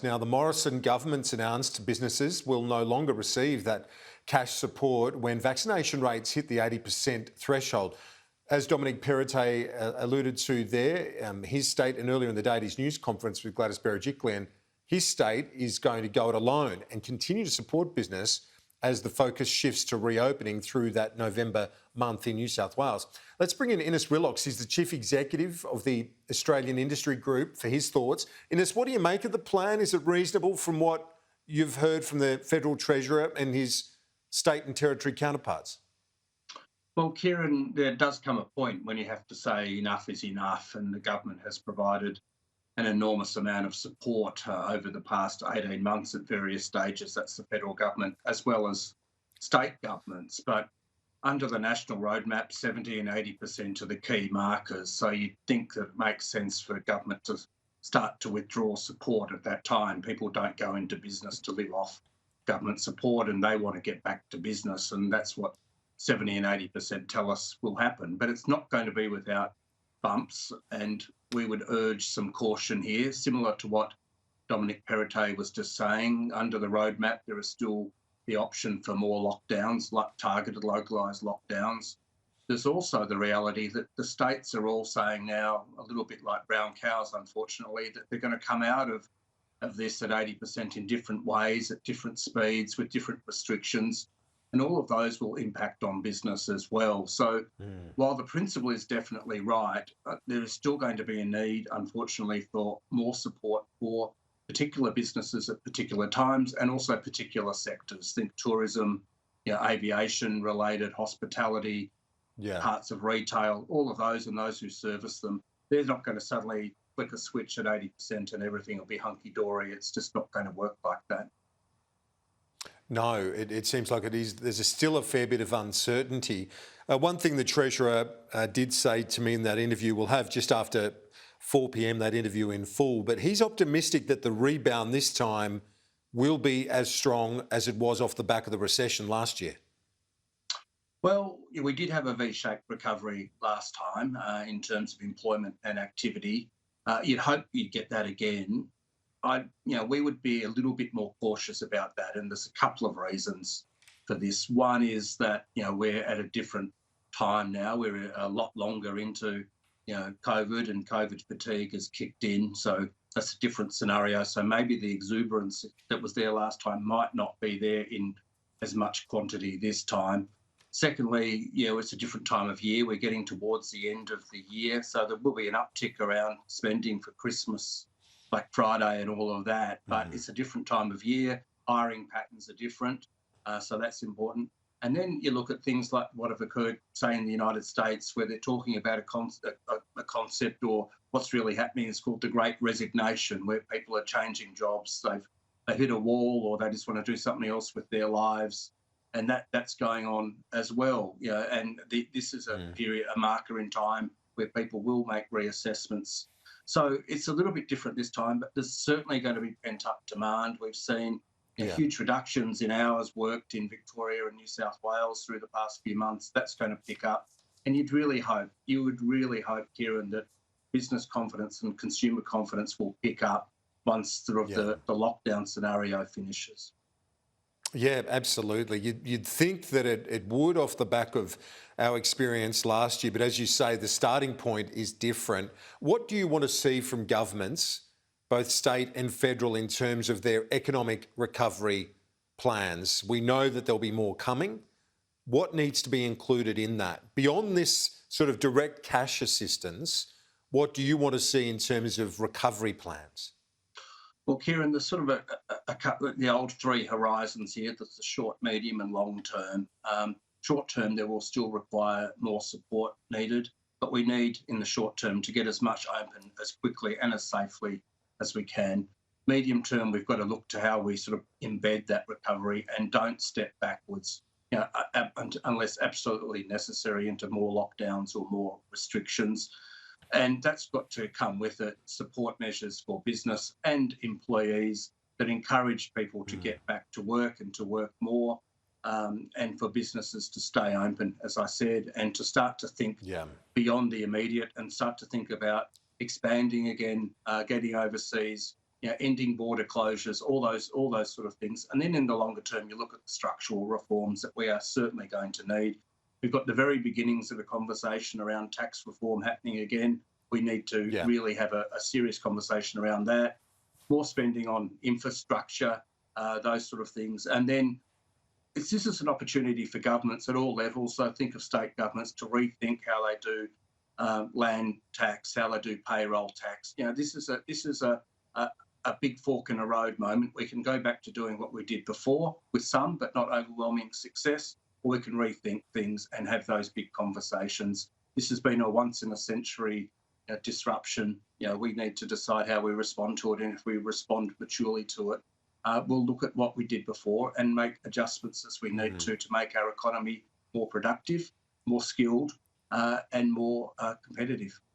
Now, the Morrison government's announced businesses will no longer receive that cash support when vaccination rates hit the 80% threshold. As Dominic Perrottet alluded to there, his state, and earlier in the day at his news conference with Gladys Berejiklian, his state is going to go it alone and continue to support business as the focus shifts to reopening through that November month in New South Wales. Let's bring in Innes Willox. He's the Chief Executive of the Australian Industry Group for his thoughts. Innes, what do you make of the plan? Is it reasonable from what you've heard from the Federal Treasurer and his state and territory counterparts? Well, Kieran, there does come a point when you have to say enough is enough, and the government has provided an enormous amount of support over the past 18 months at various stages. That's the federal government as well as state governments. But under the national roadmap, 70 and 80% are the key markers. So you'd think that it makes sense for government to start to withdraw support at that time. People don't go into business to live off government support, and they want to get back to business. And that's what 70 and 80% tell us will happen. But it's not going to be without bumps, and we would urge some caution here, similar to what Dominic Perrottet was just saying. Under the roadmap, there is still the option for more lockdowns, like targeted, localised lockdowns. There's also the reality that the states are all saying now, a little bit like brown cows, unfortunately, that they're going to come out of this at 80% in different ways, at different speeds, with different restrictions. And all of those will impact on business as well. So while the principle is definitely right, there is still going to be a need, unfortunately, for more support for particular businesses at particular times, and also particular sectors. Think tourism, aviation related, hospitality, parts of retail, all of those, and those who service them. They're not going to suddenly flick a switch at 80% and everything will be hunky-dory. It's just not going to work like that. No, it seems like it is. There's still a fair bit of uncertainty. One thing the Treasurer did say to me in that interview, we'll have just after 4 p.m. that interview in full, but he's optimistic that the rebound this time will be as strong as it was off the back of the recession last year. Well, we did have a V-shaped recovery last time in terms of employment and activity. You'd hope you'd get that again. We would be a little bit more cautious about that, and there's a couple of reasons for this. One is that we're at a different time now. We're a lot longer into COVID, and COVID fatigue has kicked in, so that's a different scenario. So maybe the exuberance that was there last time might not be there in as much quantity this time. Secondly, it's a different time of year. We're getting towards the end of the year, so there will be an uptick around spending for Christmas, Black Friday and all of that, but it's a different time of year. Hiring patterns are different, so that's important. And then you look at things like what have occurred, say, in the United States, where they're talking about a concept, or what's really happening is called the Great Resignation, where people are changing jobs. They've hit a wall, or they just want to do something else with their lives, and that's going on as well. And this is a period, a marker in time where people will make reassessments. So it's a little bit different this time, but there's certainly going to be pent-up demand. We've seen huge reductions in hours worked in Victoria and New South Wales through the past few months. That's going to pick up. And you would really hope, Kieran, that business confidence and consumer confidence will pick up once the lockdown scenario finishes. Yeah, absolutely. You'd think that it would off the back of our experience last year, but as you say, the starting point is different. What do you want to see from governments, both state and federal, in terms of their economic recovery plans? We know that there'll be more coming. What needs to be included in that? Beyond this sort of direct cash assistance, what do you want to see in terms of recovery plans? Well, Kieran, there's sort of a couple of the old three horizons here. There's the short, medium and long term. Short term, there will still require more support needed, but we need in the short term to get as much open as quickly and as safely as we can. Medium term, we've got to look to how we sort of embed that recovery and don't step backwards, unless absolutely necessary, into more lockdowns or more restrictions. And that's got to come with it support measures for business and employees that encourage people to get back to work and to work more, and for businesses to stay open, as I said, and to start to think beyond the immediate and start to think about expanding again, getting overseas, ending border closures, all those sort of things. And then in the longer term, you look at the structural reforms that we are certainly going to need. We've got the very beginnings of a conversation around tax reform happening again. We need to really have a serious conversation around that. More spending on infrastructure, those sort of things. And then this is an opportunity for governments at all levels. So think of state governments to rethink how they do land tax, how they do payroll tax. This is a big fork in a road moment. We can go back to doing what we did before with some, but not overwhelming success, or we can rethink things and have those big conversations. This has been a once in a century disruption. We need to decide how we respond to it, and if we respond maturely to it, we'll look at what we did before and make adjustments as we need to make our economy more productive, more skilled, and more competitive.